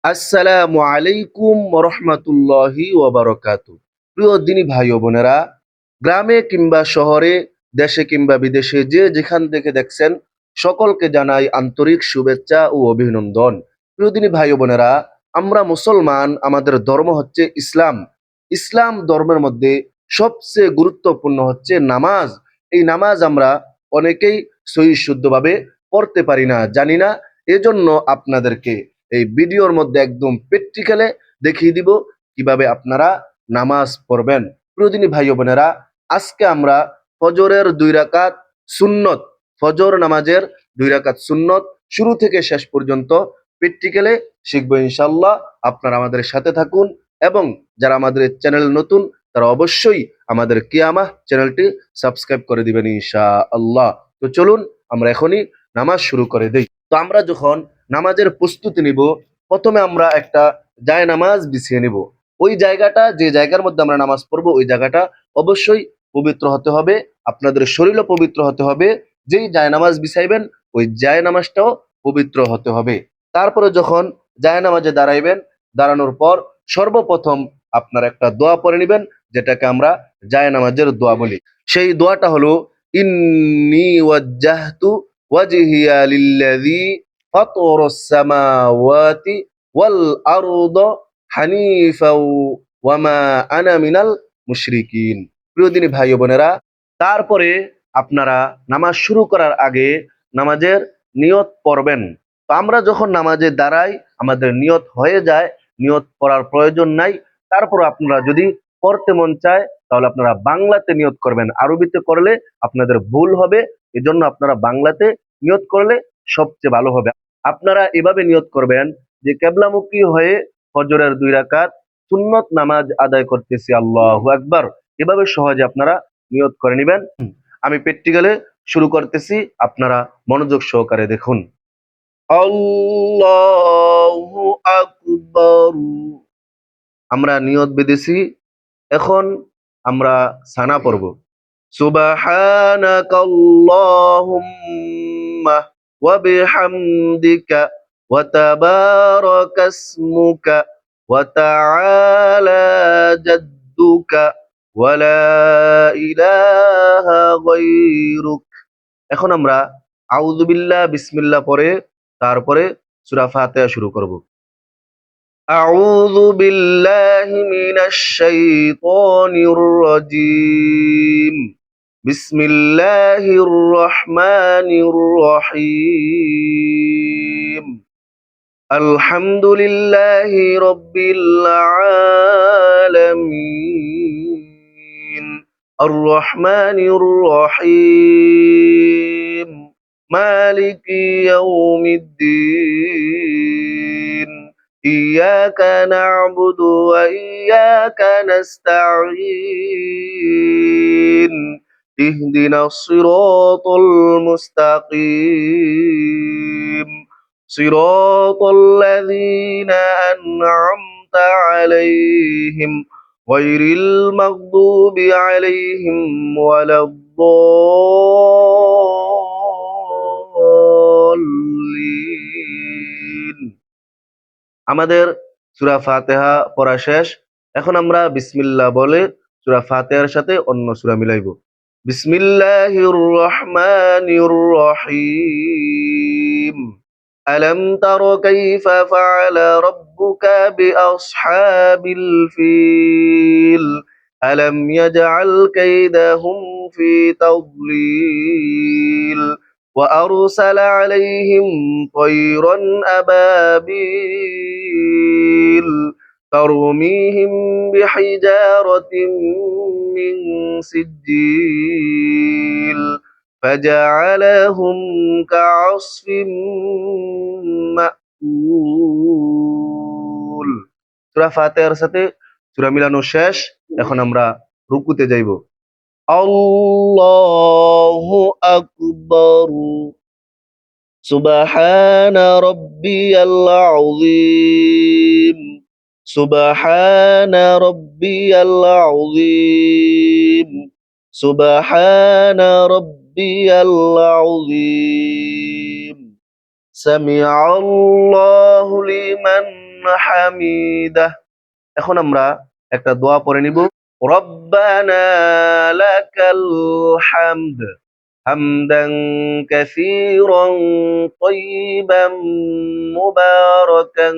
আসসালামু আলাইকুম রহমতুল্লাহি ওয়াবারাকাতু। প্রিয় দিনী ভাই ও বোনেরা, গ্রামে কিংবা শহরে, দেশে কিংবা বিদেশে যে যেখান থেকে দেখছেন, সকলকে জানাই আন্তরিক শুভেচ্ছা ও অভিনন্দন। প্রিয় দিনী ভাই ও বোনেরা, আমরা মুসলমান, আমাদের ধর্ম হচ্ছে ইসলাম। ইসলাম ধর্মের মধ্যে সবচেয়ে গুরুত্বপূর্ণ হচ্ছে নামাজ। এই নামাজ আমরা অনেকেই সহি শুদ্ধভাবে পড়তে পারি না, জানি না। এজন্য আপনাদেরকে এই ভিডিওর মধ্যে একদম প্র্যাকটিক্যালে দেখিয়ে দিব কিভাবে আপনারা নামাজ পড়বেন। প্রিয়দিনী ভাই ও বোনেরা, আজকে আমরা ফজরের 2 রাকাত সুন্নত, ফজর নামাজের 2 রাকাত সুন্নত শুরু থেকে শেষ পর্যন্ত প্র্যাকটিক্যালে শিখবো ইনশাল্লাহ। আপনারা আমাদের সাথে থাকুন এবং যারা আমাদের চ্যানেল নতুন তারা অবশ্যই আমাদের কিয়ামা চ্যানেলটি সাবস্ক্রাইব করে দিবেন ইনশাআল্লাহ। তো চলুন আমরা এখনই নামাজ শুরু করে দেই। তো আমরা যখন নামাজের প্রস্তুতি নিব, প্রথমে আমরা একটা নামাজ বিছিয়ে নিব। ওই জায়গাটা, যে জায়গার মধ্যে আমরা নামাজ পড়বো, ওই জায়গাটা অবশ্যই পবিত্র হতে হবে। আপনাদের শরীরও পবিত্র হতে হবে। যেই নামাজ বিছাইবেন, ওই নামাজটাও পবিত্র হতে হবে। তারপরে যখন নামাজে দাঁড়াইবেন, দাঁড়ানোর পর সর্বপ্রথম আপনার একটা দোয়া পড়ে নেবেন, যেটাকে আমরা নামাজের দোয়া বলি। সেই দোয়াটা হলো, ইন্নী ওয়াজ্জাহতু ওয়াজহিয়া লিল্লাযী ফাতরাস সামাওয়াতি ওয়াল আরদ হানিফাও ওয়া মা আনা মিনাল মুশরিকিন। প্রিয় দিনী ভাই ও বোনেরা, তারপরে আপনারা নামাজ শুরু করার আগে নামাজের নিয়ত পড়বেন। তো আমরা যখন নামাজে দাঁড়াই, আমাদের নিয়ত হয়ে যায়, নিয়ত পড়ার প্রয়োজন নাই। তারপর আপনারা যদি পড়তে মন চায়, তাহলে আপনারা বাংলাতে নিয়ত করবেন। আরবিতে করলে আপনাদের ভুল হবে, এজন্য আপনারা বাংলাতে নিয়ত করলে সবচেয়ে ভালো হবে। আপনারা এভাবে নিয়ত করবেন যে কেবলামুখী হয়ে ফজরের 2 রাকাত সুন্নত নামাজ আদায় করতেছি, আল্লাহু আকবার। এভাবে সহজে আপনারা নিয়ত করে নেবেন। আমি প্র্যাকটিক্যালে শুরু করতেছি, আপনারা মনোযোগ সহকারে দেখুন। আল্লাহু আকবার। আমরা নিয়ত বেঁধেছি, এখন আমরা সানা পড়ব। সুবহানাকাল্লাহুম্মা ওয়া বিহামদিকা ওয়া তাবারাকাসমুকা ওয়া তাআলা জাদ্দুকা ওয়া লা ইলাহা গায়রুক। এখন আমরা আউযু বিল্লাহ বিসমিল্লাহ পড়ে তারপরে সূরা ফাতিহা শুরু করব। আউযু বিল্লাহি মিনাশ শাইতানির রাজীম। বিসমিল্লাহির রহমানির রহিম। আলহামদুলিল্লাহি রাব্বিল আলামিন। আর রহমানির রহিম। মালিকি ইয়াউমিদ্দিন। ইয়াকা না'বুদু ওয়া ইয়াকা নাস্তাঈন। ইহদিনাস সিরাতাল মুস্তাকিম। সিরাতাল লাযীনা আন'আমতা আলাইহিম গায়রিল মাগদুবি আলাইহিম ওয়ালাদ-দাল্লিন। আমাদের সূরা ফাতিহা পড়া শেষ। এখন আমরা বিসমিল্লাহ বলে সূরা ফাতিহার সাথে অন্য সূরা মিলাইব। বিসমিল্লাহির রহমানির রহিম। আলম তারা কাইফা ফাআলা রাব্বুকা বিআসহাবিল ফিল। আলম ইয়াজআল কাইদাহুম ফি তাদলিল। وأرسل عليهم طيرا أبابيل ترميهم بحجارة من سجيل فجعلهم كعصف مأكول। সূরা ফাতিহার সাথে সূরা মিলানো শেষ। এখন আমরা রুকুতে যাইব। আল্লাহু আকবার। সুবহানা রাব্বিয়াল আযীম। সুবহানা রাব্বিয়াল আযীম। সুবহানা রাব্বিয়াল আযীম। সামিআল্লাহু লিমান হামিদাহ। এখন আমরা একটা দোয়া পড়ে নিব। রব্বানা লাকাল হামদ হামদান কাসীরান তাইয়িবান মুবারাকান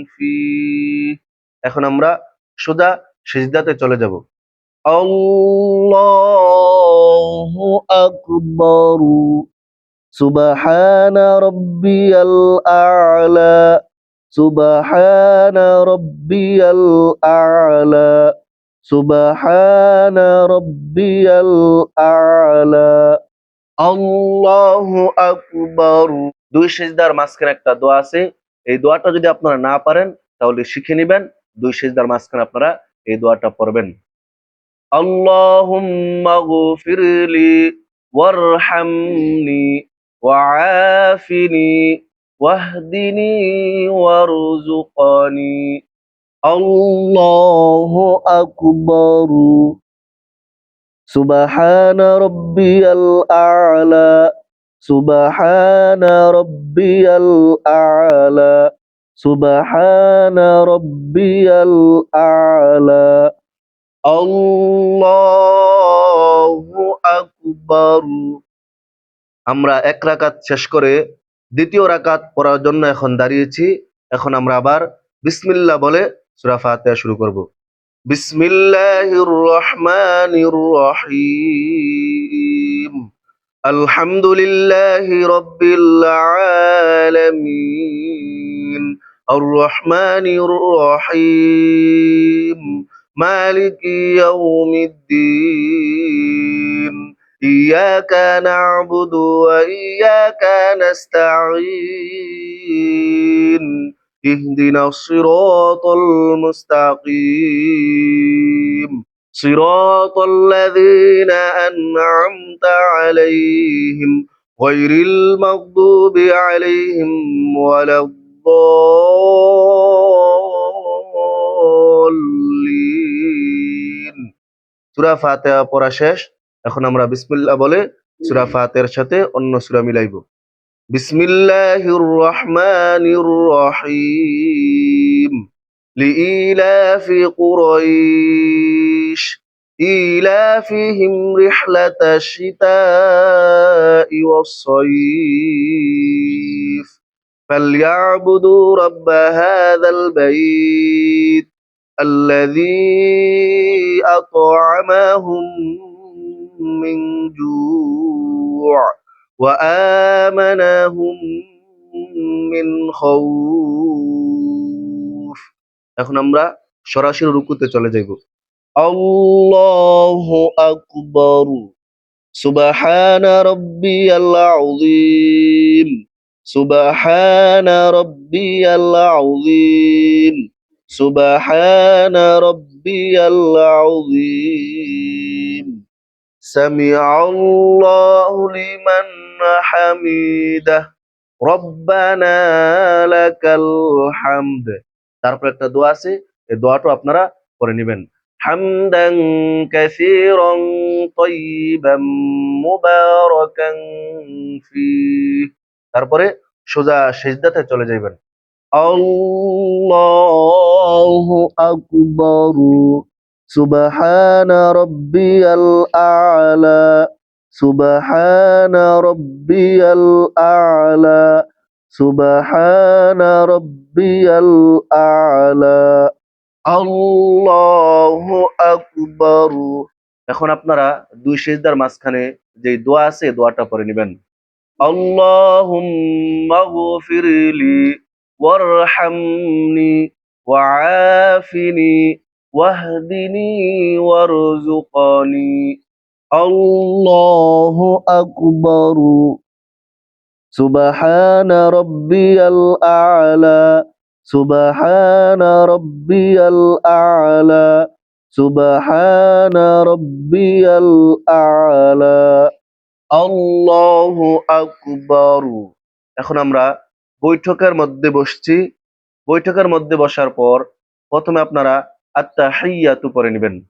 ফীহ। এখন আমরা সোজা সিজদাতে চলে যাব। আল্লাহু আকবার। সুবহান রাব্বিয়াল আ'লা। সুবহান রাব্বিয়াল আ'লা। সুবহান রাব্বিয়াল আ'লা। আল্লাহু আকবার। দুই সিজদার মাঝখানে একটা দোয়া আছে। এই দোয়াটা যদি আপনারা না পারেন তাহলে শিখে নেবেন। দুই সিজদার মাঝখানে আপনারা এই দোয়াটা পড়বেন। আল্লাহুম্মা গফিরলি ওয়ারহামনি ওয়াআফিনি ওয়াহদিনি ওয়ারযুকনি। আল্লাহু আকবার। সুবহান রাব্বিয়াল আ'লা। সুবহান রাব্বিয়াল আ'লা। সুবহান রাব্বিয়াল আ'লা। আল্লাহু আকবার। আমরা এক রাকাত শেষ করে দ্বিতীয় রাকাত পড়ার জন্য এখন দাঁড়িয়েছি। এখন আমরা আবার বিসমিল্লাহ বলে সূরা ফাতিহা শুরু করব। বিসমিল্লাহির রহমানির রহিম। আলহামদুলিল্লাহি রাব্বিল আলামিন। আর রহমানির রহিম। মালিকি ইয়াউমিদ্দিন। ইয়াকা না'বুদু ওয়া ইয়াকা নাস্তাঈন। ইহদিনাস সিরাতাল মুস্তাকিম। সিরাতাল লাযীনা আন'আমতা আলাইহিম গায়রিল মাগদুবি আলাইহিম ওয়ালাদ-দাল্লিন। সূরা ফাতিহা পড়া শেষ। এখন আমরা বিসমিল্লাহ বলে সূরা ফাতিহার সাথে অন্য সূরা মিলাইব। বিসমিল্লাহির রহমানির রহিম। লিইলাফি কুরাইশ ইলাফিহিম রিহলাতাশ শিতাই ওয়াস-সাইফ ফালইয়াবুদু রাব্ব হাযাল বাইত الذي أطعمهم من جوع وآمنهم من خوف। এখন আমরা সরাসরি রুকুতে চলে যাইব। আল্লাহু আকবার। সুবহানা রাব্বিয়াল আযীম। সুবহানা রাব্বিয়াল আযীম। সুবহানা রাব্বিয়াল আযীম। সামিআল্লাহু লিমান হামিদাহ। রব্বানা লাকাল হামদ। তারপর একটা দোয়া আছে, এই দোয়াটা আপনারা পড়ে নেবেন। হামদান কাসীরান তাইয়িবান মুবারাকান ফীহ। তারপরে সোজা সিজদাতে চলে যাবেন। আল্লাহু আকবার। সুবহানা রাব্বিয়াল আ'লা। সুবহানা রাব্বিয়াল আ'লা। সুবহানা রাব্বিয়াল আ'লা। আল্লাহু আকবার। এখন আপনারা দুই সিজদার মাঝখানে যে দোয়া আছে এই দোয়াটা পড়ে নেবেন। আল্লাহুম্মা গফিরলি ওয়ারহামনি ওয়াআফিনি ওয়াহদিনি ওয়ারযুকনি। আল্লাহু আকবার। সুবহানা রাব্বিয়াল আ'লা। সুবহানা রাব্বিয়াল আ'লা। সুবহানা রাব্বিয়াল আ'লা। আল্লাহু আকবার। এখন আমরা বৈঠকের মধ্যে বসছি। বৈঠকের মধ্যে বসার পর প্রথমে আপনারা আত-তাহিয়াতু পড়ে নেবেন।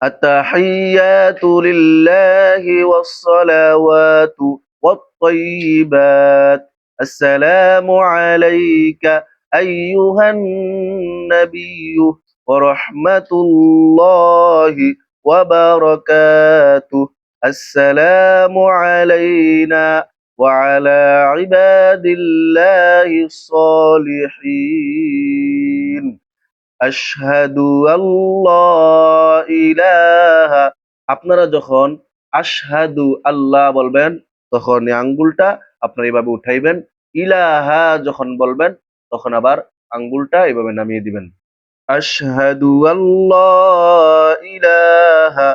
আত-তাহিয়াতু লিল্লাহি ওয়াস-সালাওয়াতু ওয়াত-তাইয়্যিবাত। আসসালামু আলাইকা আইয়ুহান নাবিয়্যু ওয়া রাহমাতুল্লাহি ওয়া বারাকাতুহু আসসালামু আলাইনা وعلى عباد الله الصالحين أشهد أن لا إله আপনারা যখন আশহাদু আল্লাহ বলবেন তখন এই আঙ্গুলটা আপনারা এইভাবে উঠাইবেন। ইলাহা যখন বলবেন তখন আবার আঙ্গুলটা এইভাবে নামিয়ে দিবেন। আশহাদু আল্লা ইলাহা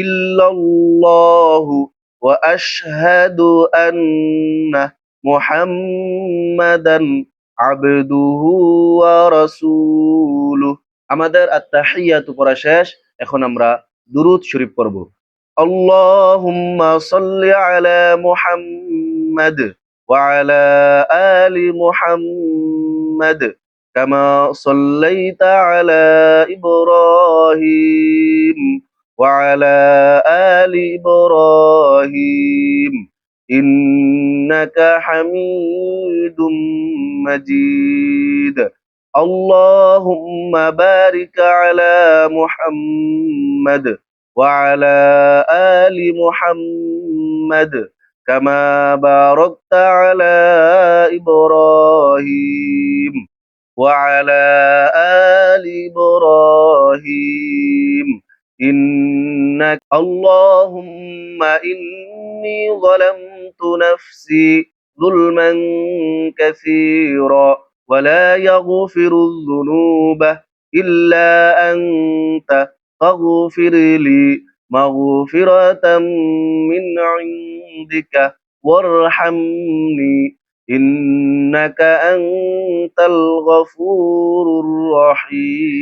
ইল্লাল্লাহু ওয়া আশহাদু আন্না মুহাম্মাদান আবদুহু ওয়া রাসূলুহু। আমাদের আত-তাহিয়াতু পড়া শেষ। এখন আমরা দুরূদ শরীফ পড়ব। আল্লাহুম্মা সাল্লি আলা মুহাম্মাদ ওয়া আলা আলি মুহাম্মাদ كما صليت على إبراهيم وعلى آل إبراهيم إنك حميد مجيد اللهم بارك على محمد وعلى آل محمد كما باركت على إبراهيم وعلى آل إبراهيم إنك اللهم إني ظلمت نفسي ظلما كثيرا ولا يغفر الذنوب إلا أنت فاغفر لي مغفرة من عندك وارحمني إنك أنت الغفور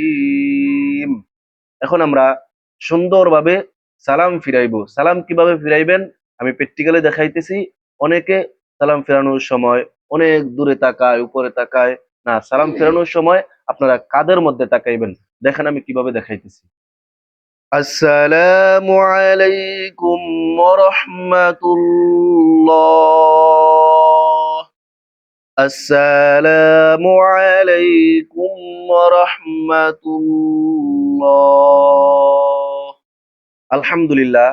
الرحيم। এখন আমরা সুন্দরভাবে সালাম ফিরাইবো। সালাম কিভাবে ফিরাইবেন আমি প্র্যাকটিক্যালি দেখাইতেছি। অনেকে সালাম ফেরানোর সময় অনেক দূরে তাকায়, উপরে তাকায়। না, সালাম ফেরানোর সময় আপনারা কাদের মধ্যে তাকাইবেন। দেখেন আমি কিভাবে দেখাইতেছি। আসসালামু আলাইকুম ওয়া রাহমাতুল্লাহ। আসসালামু আলাইকুম ওয়া রাহমাতুল্লাহ। আলহামদুলিল্লাহ,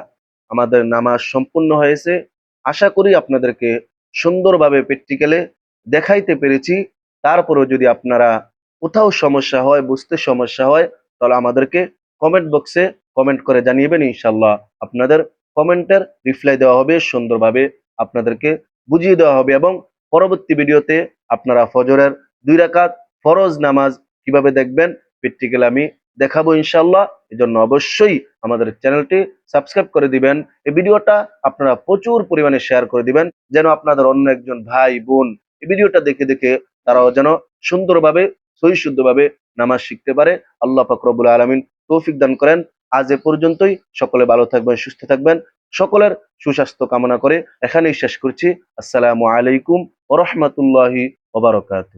আমাদের নামাজ সম্পূর্ণ হয়েছে। আশা করি আপনাদেরকে সুন্দরভাবে প্র্যাকটিক্যালে দেখাইতে পেরেছি। তারপরেও যদি আপনারা কোথাও সমস্যা হয়, বুঝতে সমস্যা হয়, তাহলে আমাদেরকে কমেন্ট বক্সে কমেন্ট করে জানিয়েবেন। ইনশাল্লাহ আপনাদের কমেন্টের রিপ্লাই দেওয়া হবে, সুন্দরভাবে আপনাদেরকে বুঝিয়ে দেওয়া হবে এবং পরবর্তী ভিডিওতে আপনারা ফজরের 2 রাকাত ফরজ নামাজ কিভাবে দেখবেন প্র্যাকটিক্যাল আমি দেখাবো ইনশাল্লাহ। এজন্য অবশ্যই আমাদের চ্যানেলটি সাবস্ক্রাইব করে দিবেন। এই ভিডিওটা আপনারা প্রচুর পরিমাণে শেয়ার করে দিবেন, যেন আপনাদের অন্য একজন ভাই বোন এই ভিডিওটা দেখে দেখে তারাও যেন সুন্দরভাবে সহিশুদ্ধভাবে নামাজ শিখতে পারে। আল্লাহ পাক রব্বুল আলামিন তৌফিক দান করেন। আজ এ পর্যন্তই। সকলে ভালো থাকবেন, সুস্থ থাকবেন। সকলের সুস্বাস্থ্য কামনা করে এখানেই শেষ করছি। আসসালামু আলাইকুম ওয়া রাহমাতুল্লাহি ওয়া বারাকাতুহু।